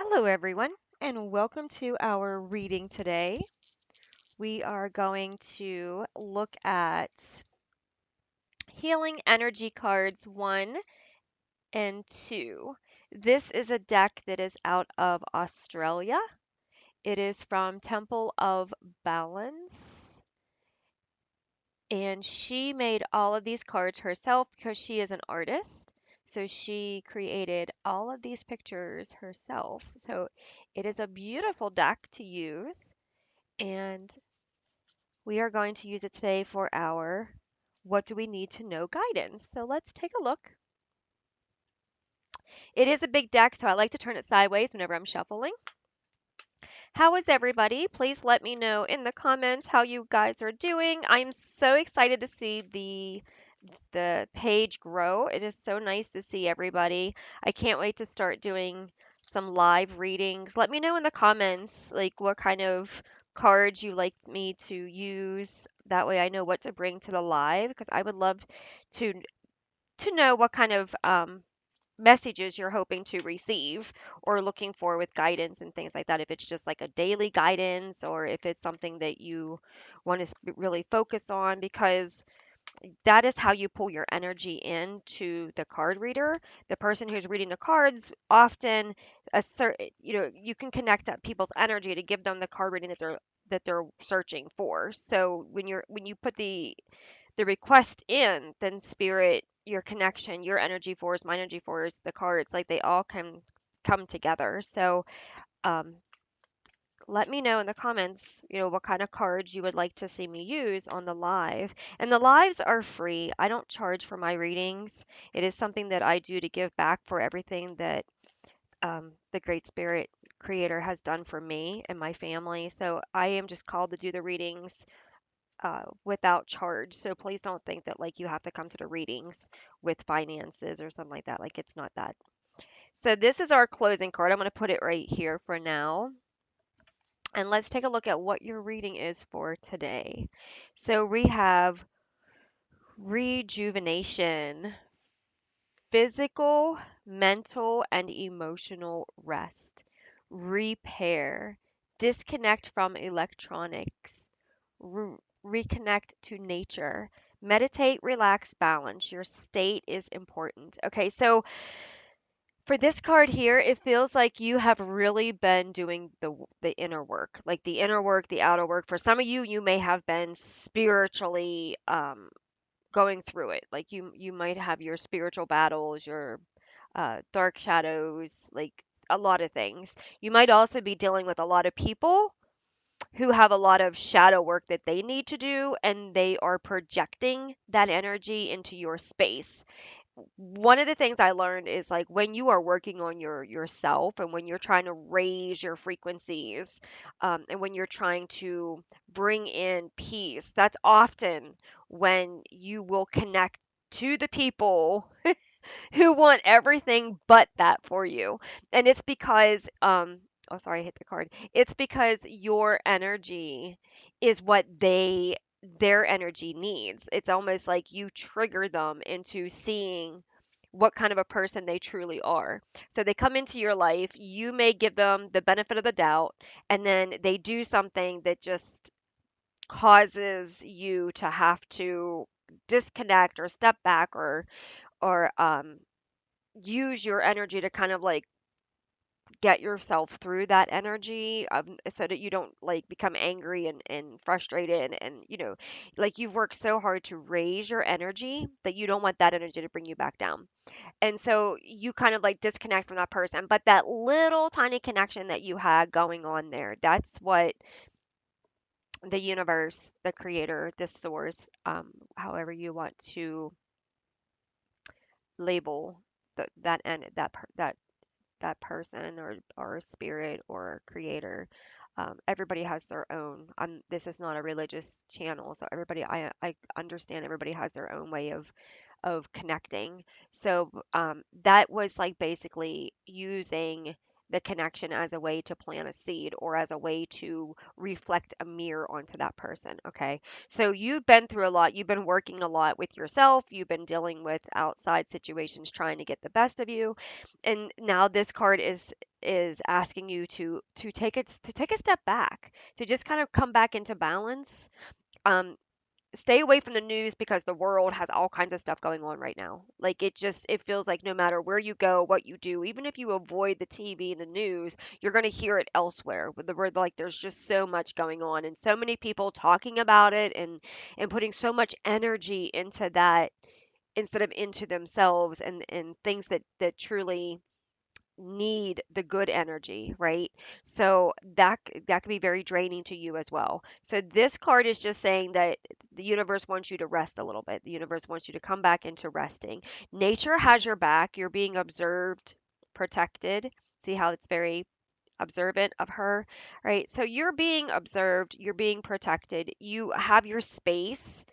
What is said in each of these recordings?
Hello, everyone, and welcome to our reading today. We are going to look at Healing Energy Cards 1 and 2. This is a deck that is out of Australia. It is from Temple of Balance, and she made all of these cards herself because she is an artist. So she created all of these pictures herself. So it is a beautiful deck to use. And we are going to use it today for our what do we need to know guidance. So let's take a look. It is a big deck, so I like to turn it sideways whenever I'm shuffling. How is everybody? Please let me know in the comments how you guys are doing. I'm so excited to see the page grow. It is so nice to see everybody. I can't wait to start doing some live readings. Let me know in the comments like what kind of cards you like me to use. That way I know what to bring to the live because I would love to to know what kind of messages you're hoping to receive or looking for with guidance and things like that. If it's just like a daily guidance or if it's something that you want to really focus on because that is how you pull your energy into the card reader. The person who's reading the cards often you can connect up people's energy to give them the card reading that they're searching for. So when you put the request in, then spirit, your connection, your energy force, my energy force, the cards, like they all can come together. So um let me know in the comments, what kind of cards you would like to see me use on the live. And the lives are free. I don't charge for my readings. It is something that I do to give back for everything that the Great Spirit Creator has done for me and my family. So I am just called to do the readings without charge. So please don't think that like you have to come to the readings with finances or something like that. Like it's not that. So this is our closing card. I'm going to put it right here for now. And let's take a look at what your reading is for today. So we have rejuvenation, physical, mental, and emotional rest, repair, disconnect from electronics, reconnect to nature, meditate, relax, balance. Your state is important. Okay, so for this card here, it feels like you have really been doing the inner work, like the inner work, the outer work. For some of you, you may have been spiritually going through it. Like you might have your spiritual battles, your dark shadows, like a lot of things. You might also be dealing with a lot of people who have a lot of shadow work that they need to do, and they are projecting that energy into your space. One of the things I learned is like when you are working on yourself and when you're trying to raise your frequencies, and when you're trying to bring in peace, that's often when you will connect to the people who want everything but that for you. And it's because oh sorry, I hit the card. It's because your energy is what their energy needs. It's almost like you trigger them into seeing what kind of a person they truly are. So they come into your life, you may give them the benefit of the doubt, and then they do something that just causes you to have to disconnect or step back or use your energy to kind of like get yourself through that energy so that you don't like become angry and frustrated and like you've worked so hard to raise your energy that you don't want that energy to bring you back down. And so you kind of like disconnect from that person, but that little tiny connection that you had going on there, that's what the universe, the creator, the source, however you want to label that and that person or spirit or creator. Everybody has their own. This is not a religious channel, so everybody, I understand everybody has their own way of connecting. So that was like basically using the connection as a way to plant a seed or as a way to reflect a mirror onto that person. Okay. So you've been through a lot. You've been working a lot with yourself. You've been dealing with outside situations trying to get the best of you. And now this card is asking you to take a step back, to just kind of come back into balance. Um, Stay away from the news because the world has all kinds of stuff going on right now. Like it feels like no matter where you go, what you do, even if you avoid the TV and the news, you're going to hear it elsewhere. With the word like there's just so much going on and so many people talking about it and putting so much energy into that instead of into themselves and things that truly need the good energy, right? So that can be very draining to you as well. So this card is just saying that the universe wants you to rest a little bit. The universe wants you to come back into resting. Nature has your back. You're being observed, protected. See how it's very observant of her, right? So you're being observed, you're being protected. You have your space.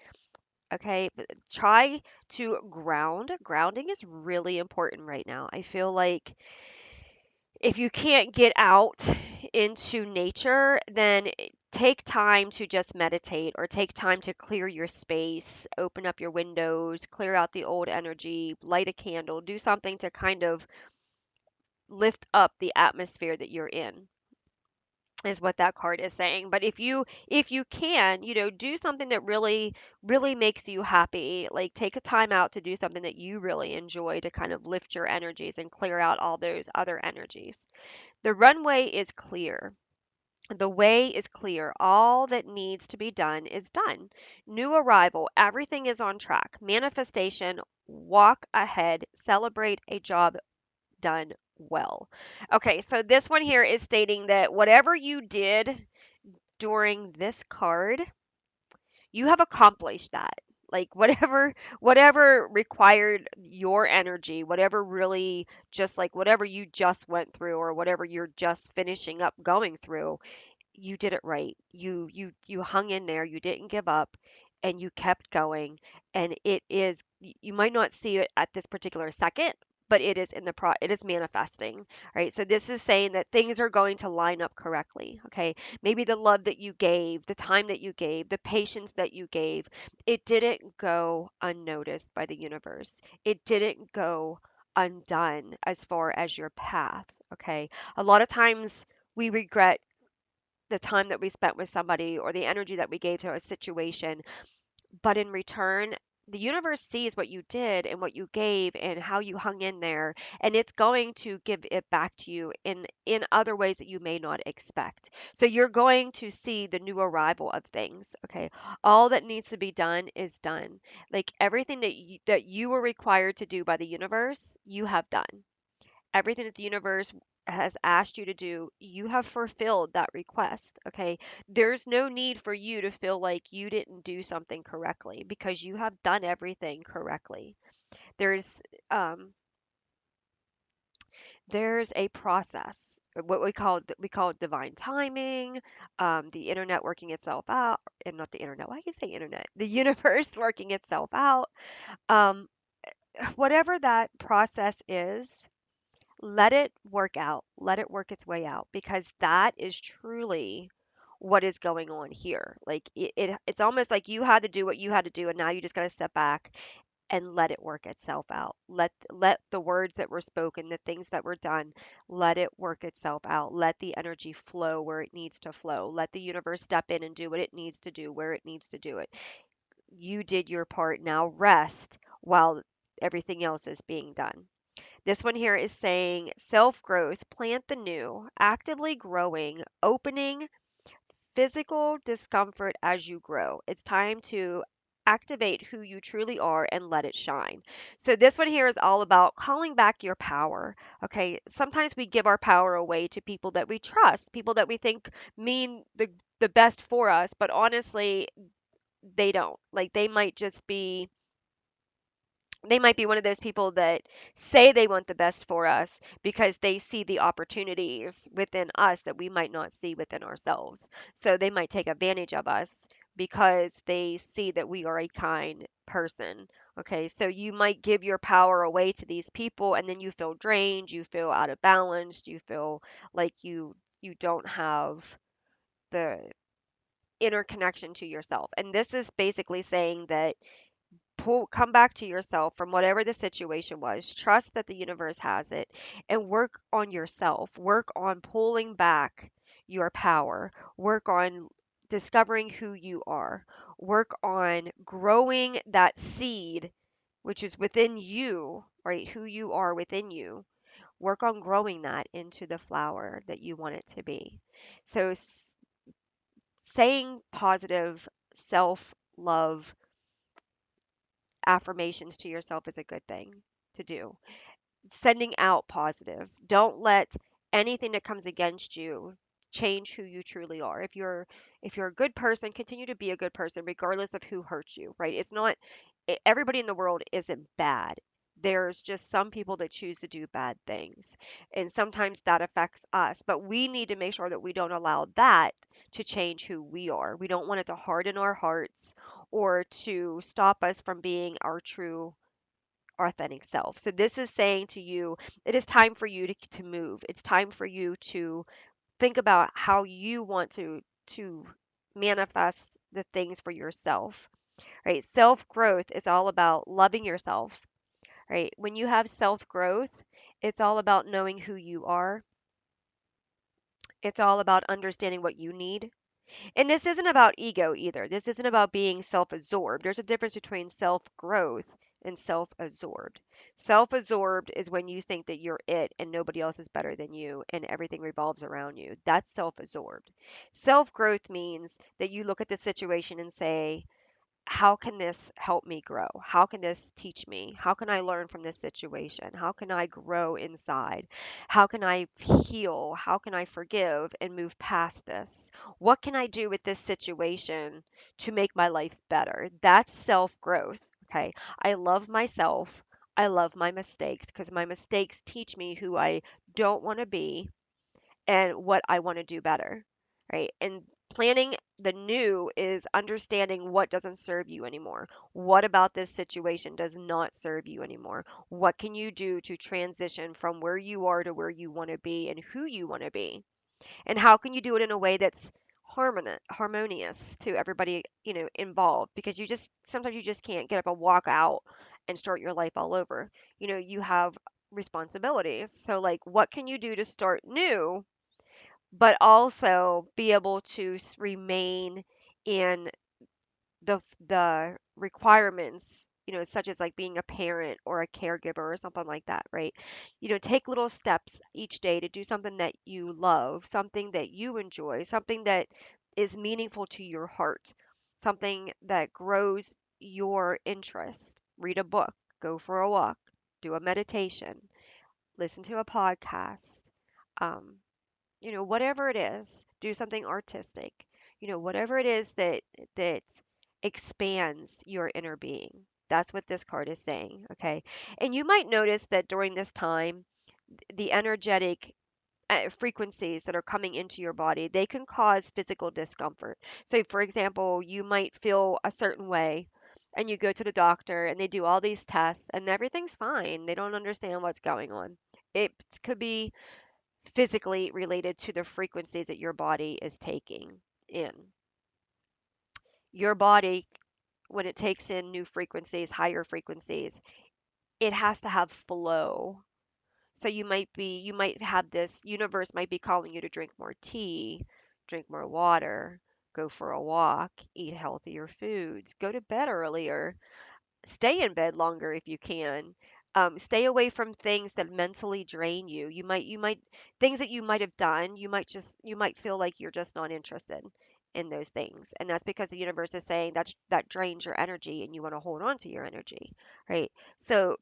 Okay, but try to ground. Grounding is really important right now. I feel like if you can't get out into nature, then take time to just meditate or take time to clear your space, open up your windows, clear out the old energy, light a candle, do something to kind of lift up the atmosphere that you're in is what that card is saying. But if you can, do something that really makes you happy. Like take a time out to do something that you really enjoy to kind of lift your energies and clear out all those other energies. The runway is clear. The way is clear. All that needs to be done is done. New arrival. Everything is on track. Manifestation. Walk ahead. Celebrate a job done well. Okay, so this one here is stating that whatever you did during this card, you have accomplished that. Like whatever required your energy, whatever really just like whatever you just went through or whatever you're just finishing up going through, you did it right. You hung in there, you didn't give up, and you kept going. And you might not see it at this particular second, but it is manifesting, right? So this is saying that things are going to line up correctly, okay? Maybe the love that you gave, the time that you gave, the patience that you gave, it didn't go unnoticed by the universe. It didn't go undone as far as your path, okay? A lot of times we regret the time that we spent with somebody or the energy that we gave to a situation. But in return, the universe sees what you did and what you gave and how you hung in there, and it's going to give it back to you in other ways that you may not expect. So you're going to see the new arrival of things, okay? All that needs to be done is done. Like everything that you were required to do by the universe, you have done. Everything that the universe has asked you to do, you have fulfilled that request. Okay. There's no need for you to feel like you didn't do something correctly because you have done everything correctly. There's, um, there's a process. What we call it divine timing, the internet working itself out, and not the internet. Why do you say internet? The universe working itself out. Um, whatever that process is, let it work out. Let it work its way out because that is truly what is going on here. Like it's almost like you had to do what you had to do and now you just got to step back and let it work itself out. Let the words that were spoken, the things that were done, let it work itself out. Let the energy flow where it needs to flow. Let the universe step in and do what it needs to do where it needs to do it. You did your part. Now rest while everything else is being done. This one here is saying self growth, plant the new, actively growing, opening physical discomfort as you grow. It's time to activate who you truly are and let it shine. So, this one here is all about calling back your power. Okay. Sometimes we give our power away to people that we trust, people that we think mean the best for us, but honestly, they don't. Like, they might be one of those people that say they want the best for us because they see the opportunities within us that we might not see within ourselves. So they might take advantage of us because they see that we are a kind person Okay, so you might give your power away to these people and then you feel drained, you feel out of balance, you feel like you don't have the inner connection to yourself. And this is basically saying that come back to yourself from whatever the situation was. Trust that the universe has it and work on yourself. Work on pulling back your power. Work on discovering who you are. Work on growing that seed which is within you, right? Who you are within you. Work on growing that into the flower that you want it to be. So saying positive self love affirmations to yourself is a good thing to do. Sending out positive. Don't let anything that comes against you change who you truly are. If you're a good person, continue to be a good person regardless of who hurts you, right? It's not everybody in the world isn't bad. There's just some people that choose to do bad things. And sometimes that affects us, but we need to make sure that we don't allow that to change who we are. We don't want it to harden our hearts or to stop us from being our true authentic self. So this is saying to you, it is time for you to move. It's time for you to think about how you want to manifest the things for yourself. Right? Self-growth is all about loving yourself, right? When you have self-growth, it's all about knowing who you are. It's all about understanding what you need. And this isn't about ego either. This isn't about being self absorbed. There's a difference between self growth and self absorbed. Self absorbed is when you think that you're it and nobody else is better than you and everything revolves around you. That's self absorbed. Self growth means that you look at the situation and say, how can this help me grow? How can this teach me? How can I learn from this situation? How can I grow inside? How can I heal? How can I forgive and move past this? What can I do with this situation to make my life better? That's self growth. Okay. I love myself. I love my mistakes because my mistakes teach me who I don't want to be and what I want to do better, right? And planning the new is understanding what doesn't serve you anymore. What about this situation does not serve you anymore? What can you do to transition from where you are to where you want to be and who you want to be? And how can you do it in a way that's harmonious to everybody, involved? Because you just sometimes you just can't get up and walk out and start your life all over. You have responsibilities. So like what can you do to start new but also be able to remain in the requirements, such as like being a parent or a caregiver or something like that, right? Take little steps each day to do something that you love, something that you enjoy, something that is meaningful to your heart, something that grows your interest. Read a book, go for a walk, do a meditation, listen to a podcast. Um, whatever it is, do something artistic. Whatever it is that expands your inner being. That's what this card is saying, okay? And you might notice that during this time, the energetic frequencies that are coming into your body, they can cause physical discomfort. So, for example, you might feel a certain way and you go to the doctor and they do all these tests and everything's fine. They don't understand what's going on. It could be physically related to the frequencies that your body is taking in. Your body, when it takes in new frequencies, higher frequencies, it has to have flow. So you might have this universe might be calling you to drink more tea, drink more water, go for a walk, eat healthier foods, go to bed earlier, stay in bed longer if you can. Stay away from things that mentally drain you. You might things that you might have done. You might feel like you're just not interested in those things, and that's because the universe is saying that drains your energy, and you want to hold on to your energy, right? So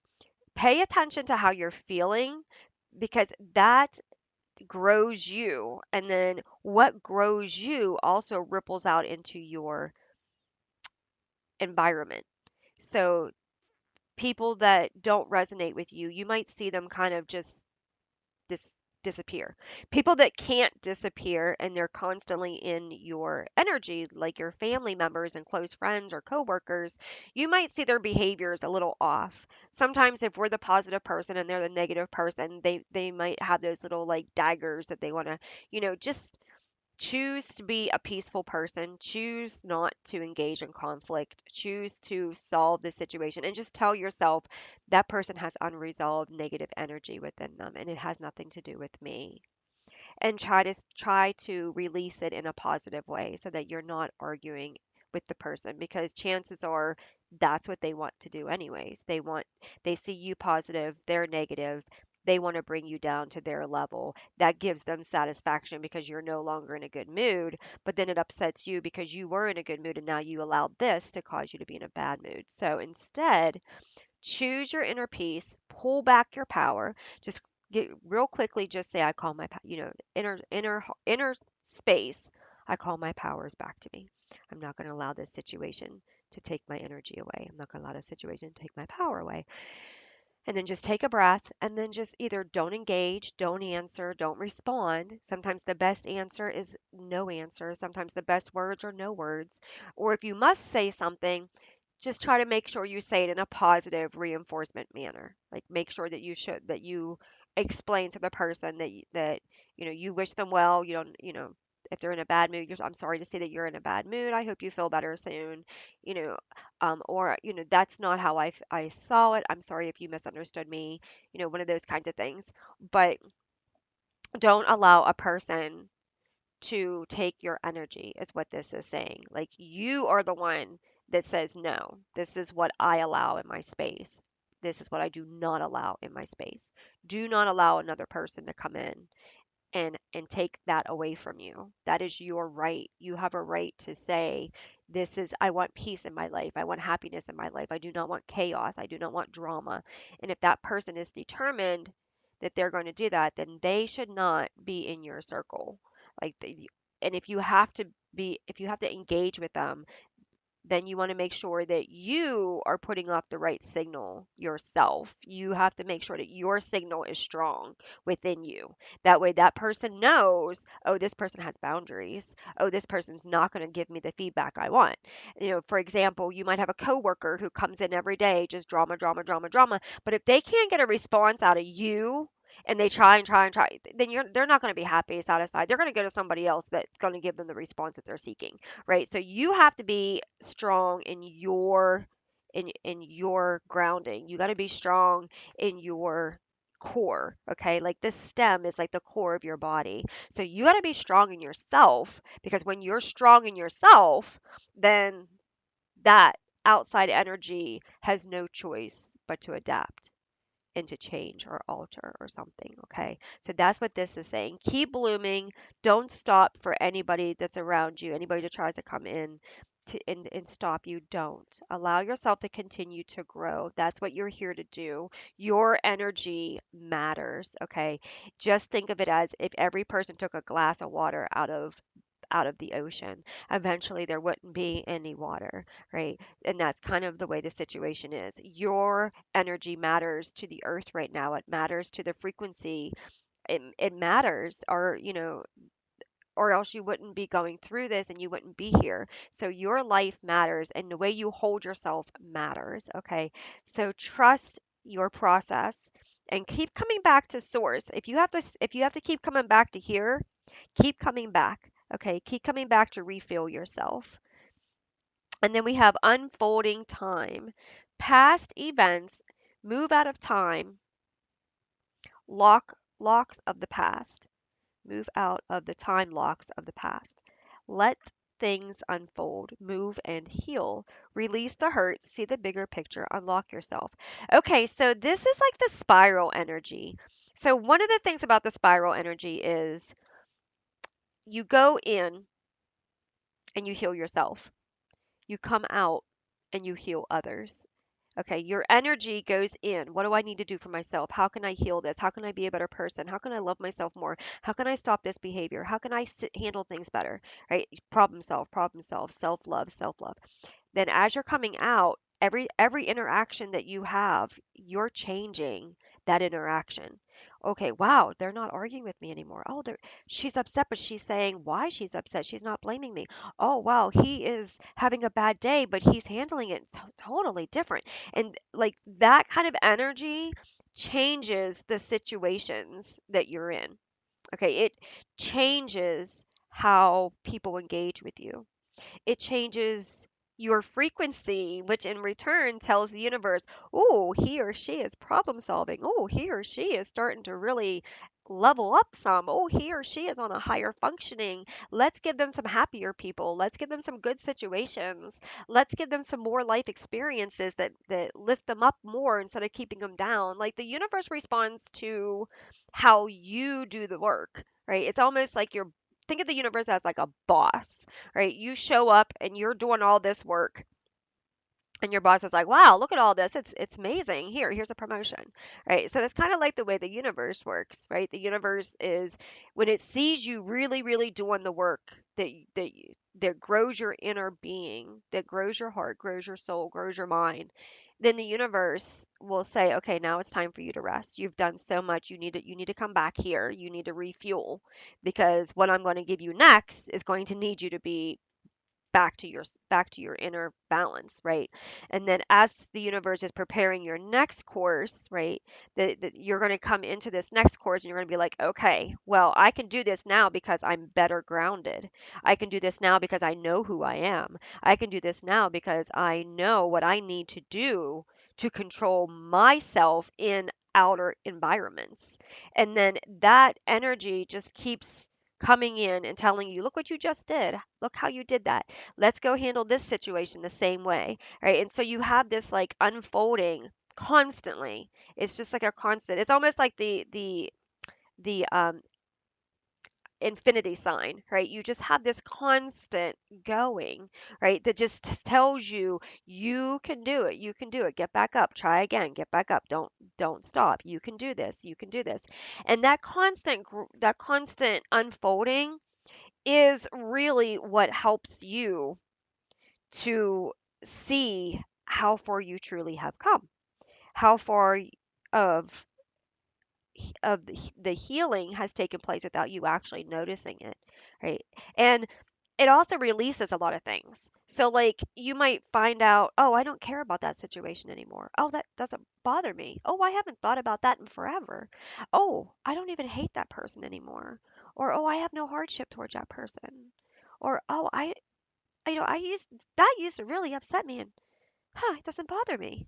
pay attention to how you're feeling because that grows you, and then what grows you also ripples out into your environment. So people that don't resonate with you, you might see them kind of just disappear. People that can't disappear and they're constantly in your energy, like your family members and close friends or coworkers, you might see their behaviors a little off. Sometimes if we're the positive person and they're the negative person, they might have those little like daggers that they want to, just choose to be a peaceful person, choose not to engage in conflict, choose to solve the situation, and just tell yourself that person has unresolved negative energy within them and it has nothing to do with me. And try to release it in a positive way so that you're not arguing with the person, because chances are that's what they want to do anyways. They see you positive, they're negative. They want to bring you down to their level. That gives them satisfaction because you're no longer in a good mood, but then it upsets you because you were in a good mood and now you allowed this to cause you to be in a bad mood. So instead, choose your inner peace, pull back your power. Just get real quickly, just say, I call my, inner space. I call my powers back to me. I'm not going to allow this situation to take my energy away. I'm not going to allow this situation to take my power away. And then just take a breath and then just either don't engage, don't answer, don't respond. Sometimes the best answer is no answer. Sometimes the best words are no words. Or if you must say something, just try to make sure you say it in a positive reinforcement manner. Like make sure that you explain to the person that you wish them well. You don't, if they're in a bad mood, I'm sorry to see that you're in a bad mood. I hope you feel better soon. You know, or that's not how I saw it. I'm sorry if you misunderstood me. One of those kinds of things. But don't allow a person to take your energy, is what this is saying. Like you are the one that says, no, this is what I allow in my space. This is what I do not allow in my space. Do not allow another person to come in and take that away from you. That is your right. You have a right to say, this is, I want peace in my life. I want happiness in my life. I do not want chaos. I do not want drama. And if that person is determined that they're going to do that, then they should not be in your circle. Like and if you have to engage with them, then you want to make sure that you are putting off the right signal yourself. You have to make sure that your signal is strong within you. That way, that person knows, oh, this person has boundaries. Oh, this person's not going to give me the feedback I want. For example, you might have a coworker who comes in every day, just drama, drama, drama, drama. But if they can't get a response out of you, and they try and try and try, then they're not going to be happy, satisfied. They're going to go to somebody else that's going to give them the response that they're seeking, right? So you have to be strong in your grounding. You got to be strong in your core, okay? Like this stem is like the core of your body. So you got to be strong in yourself, because when you're strong in yourself, then that outside energy has no choice but to adapt and to change or alter or something. Okay. So that's what this is saying. Keep blooming. Don't stop for anybody that's around you, anybody that tries to come in and stop you. Don't allow yourself to continue to grow. That's what you're here to do. Your energy matters. Okay. Just think of it as if every person took a glass of water out of the ocean. Eventually, there wouldn't be any water, right? And that's kind of the way the situation is. Your energy matters to the earth right now. It matters to the frequency. It matters, or else you wouldn't be going through this and you wouldn't be here. So your life matters and the way you hold yourself matters. Okay. So trust your process and keep coming back to source. If you have to keep coming back to here, keep coming back. Okay. Keep coming back to refill yourself. And then we have unfolding time. Past events move out of time, locks of the past. Move out of the time locks of the past. Let things unfold, move and heal. Release the hurt, see the bigger picture, unlock yourself. Okay, so this is like the spiral energy. So one of the things about the spiral energy is you go in and you heal yourself. You come out and you heal others. Okay, your energy goes in. What do I need to do for myself? How can I heal this? How can I be a better person? How can I love myself more? How can I stop this behavior? How can I handle things better? Right? Problem solve, self-love, self-love. Then as you're coming out, every interaction that you have, you're changing that interaction. Okay, wow, they're not arguing with me anymore. Oh, she's upset, but she's saying why she's upset. She's not blaming me. Oh, wow, he is having a bad day, but he's handling it totally different. And like that kind of energy changes the situations that you're in. Okay, it changes how people engage with you. It changes your frequency, which in return tells the universe, oh, he or she is problem solving. Oh, he or she is starting to really level up some. Oh, he or she is on a higher functioning. Let's give them some happier people. Let's give them some good situations. Let's give them some more life experiences that lift them up more instead of keeping them down. Like the universe responds to how you do the work, right? It's almost like you're think of the universe as like a boss, right? You show up and you're doing all this work and your boss is like, "Wow, look at all this. It's amazing. Here's a promotion." Right? So that's kind of like the way the universe works, right? The universe is when it sees you really really doing the work that grows your inner being, that grows your heart, grows your soul, grows your mind, then the universe will say, "Okay, now it's time for you to rest. You've done so much. You need to come back here. You need to refuel because what I'm going to give you next is going to need you to be back to your inner balance, right? And then as the universe is preparing your next course, right, that you're going to come into this next course and you're going to be like, okay, well, I can do this now because I'm better grounded. I can do this now because I know who I am. I can do this now because I know what I need to do to control myself in outer environments. And then that energy just keeps coming in and telling you, look what you just did. Look how you did that. Let's go handle this situation the same way, right? And so you have this like unfolding constantly. It's just like a constant. It's almost like the infinity sign, right? You just have this constant going, right? That just tells you you can do it. You can do it. Get back up. Try again. Get back up. Don't stop. You can do this. You can do this. And that constant unfolding is really what helps you to see how far you truly have come, how far of the healing has taken place without you actually noticing it, right? And it also releases a lot of things. So like you might find out, oh, I don't care about that situation anymore. Oh, that doesn't bother me. Oh, I haven't thought about that in forever. Oh, I don't even hate that person anymore. Or oh, I have no hardship towards that person. Or oh, I used to really upset me and it doesn't bother me.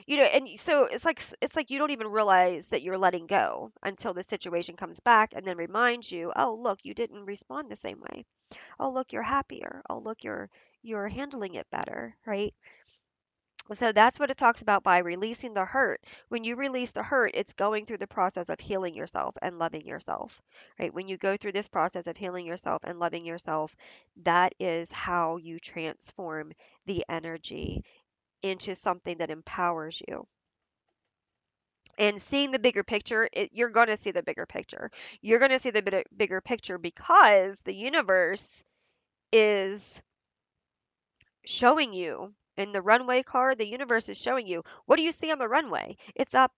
And so it's like you don't even realize that you're letting go until the situation comes back and then reminds you, "Oh, look, you didn't respond the same way. Oh, look, you're happier. Oh, look, you're handling it better," right? So that's what it talks about by releasing the hurt. When you release the hurt, it's going through the process of healing yourself and loving yourself, right? When you go through this process of healing yourself and loving yourself, that is how you transform the energy into something that empowers you. And seeing the bigger picture, you're going to see the bigger picture. You're going to see the bigger picture because the universe is showing you in the runway card, the universe is showing you, what do you see on the runway? It's up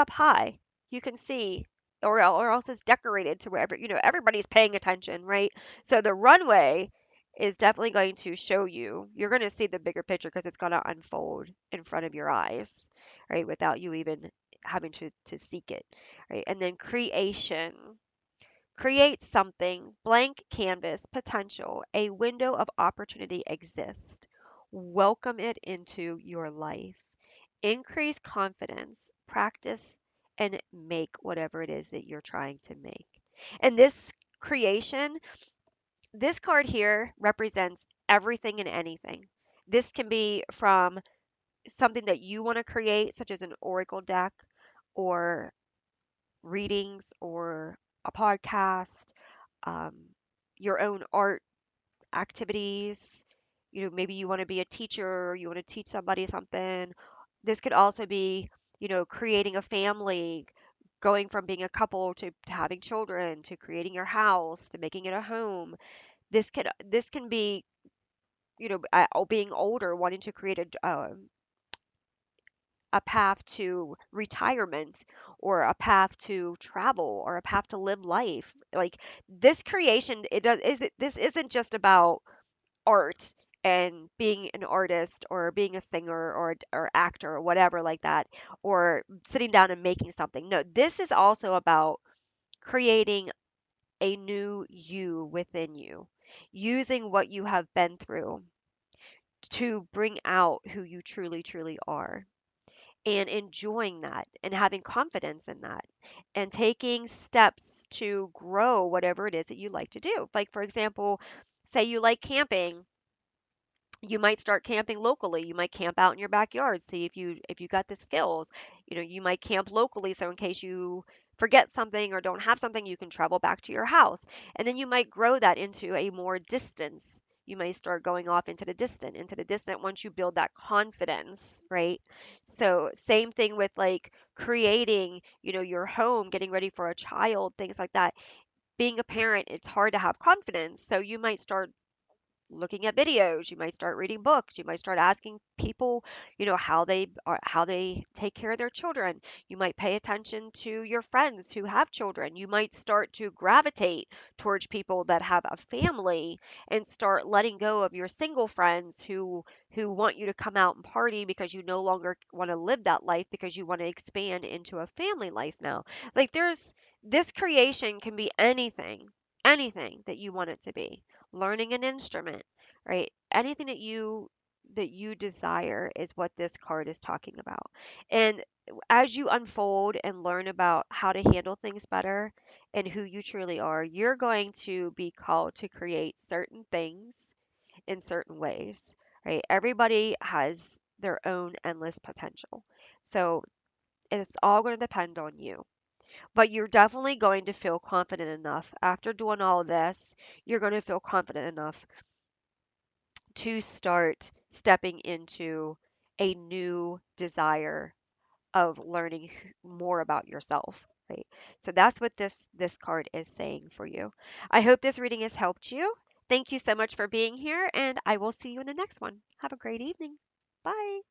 high. You can see, or else it's decorated to wherever, everybody's paying attention, right? So the runway is definitely going to show you. You're going to see the bigger picture because it's going to unfold in front of your eyes, right? Without you even having to seek it, right? And then creation. Create something, blank canvas, potential, a window of opportunity exists. Welcome it into your life. Increase confidence, practice, and make whatever it is that you're trying to make. And this creation, this card here represents everything and anything. This can be from something that you want to create, such as an oracle deck or readings or a podcast, um, your own art activities. Maybe you want to be a teacher or you want to teach somebody something. This could also be, creating a family, going from being a couple to having children, to creating your house, to making it a home. This can be, being older, wanting to create a path to retirement or a path to travel or a path to live life. Like this creation, this isn't just about art and being an artist or being a singer or actor or whatever like that, or sitting down and making something. No, this is also about creating a new you within you, using what you have been through to bring out who you truly, truly are, and enjoying that and having confidence in that and taking steps to grow whatever it is that you like to do. Like, for example, say you like camping, you might start camping locally. You might camp out in your backyard, see if you got the skills. You might camp locally so in case you forget something or don't have something, you can travel back to your house. And then you might grow that into a more distance. You may start going off into the distant once you build that confidence, right? So same thing with like creating, your home, getting ready for a child, things like that. Being a parent, it's hard to have confidence. So you might start looking at videos, you might start reading books, you might start asking people, how they take care of their children. You might pay attention to your friends who have children. You might start to gravitate towards people that have a family and start letting go of your single friends who want you to come out and party because you no longer want to live that life because you want to expand into a family life now. Like there's this creation can be anything that you want it to be. Learning an instrument, right? Anything that you desire is what this card is talking about. And as you unfold and learn about how to handle things better and who you truly are, you're going to be called to create certain things in certain ways, right? Everybody has their own endless potential. So it's all going to depend on you. But you're definitely going to feel confident enough after doing all of this. You're going to feel confident enough to start stepping into a new desire of learning more about yourself, right? So that's what this card is saying for you. I hope this reading has helped you. Thank you so much for being here, and I will see you in the next one. Have a great evening. Bye.